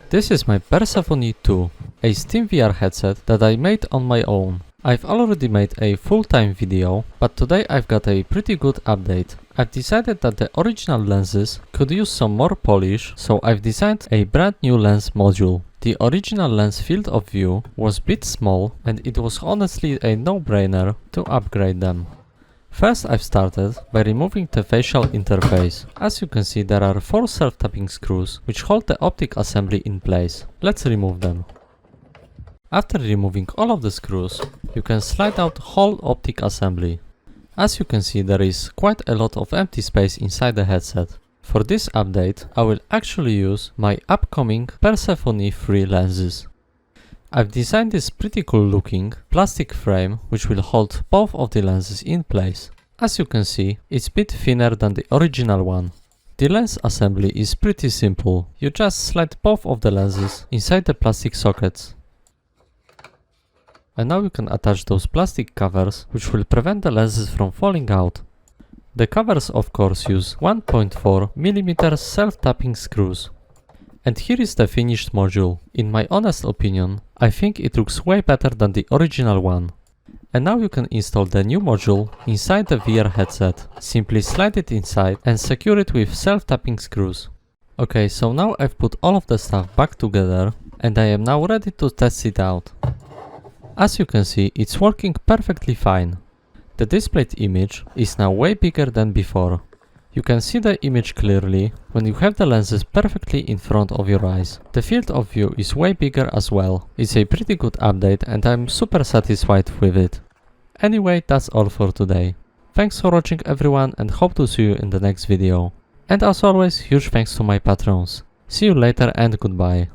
This is my Persephone 2, a Steam VR headset that I made on my own. I've already made a full-time video, but today I've got a pretty good update. I've decided that the original lenses could use some more polish, so I've designed a brand new lens module. The original lens field of view was a bit small and it was honestly a no-brainer to upgrade them. First I've started by removing the facial interface. As you can see, there are 4 self-tapping screws which hold the optic assembly in place. Let's remove them. After removing all of the screws, you can slide out the whole optic assembly. As you can see, there is quite a lot of empty space inside the headset. For this update, I will actually use my upcoming Persephone 3 lenses. I've designed this pretty cool looking plastic frame which will hold both of the lenses in place. As you can see, it's a bit thinner than the original one. The lens assembly is pretty simple. You just slide both of the lenses inside the plastic sockets. And now you can attach those plastic covers which will prevent the lenses from falling out. The covers of course use 1.4mm self-tapping screws. And here is the finished module. In my honest opinion, I think it looks way better than the original one. And now you can install the new module inside the VR headset. Simply slide it inside and secure it with self-tapping screws. Okay, so now I've put all of the stuff back together and I am now ready to test it out. As you can see, it's working perfectly fine. The displayed image is now way bigger than before. You can see the image clearly when you have the lenses perfectly in front of your eyes. The field of view is way bigger as well. It's a pretty good update and I'm super satisfied with it. Anyway, that's all for today. Thanks for watching everyone and hope to see you in the next video. And as always, huge thanks to my patrons. See you later and goodbye.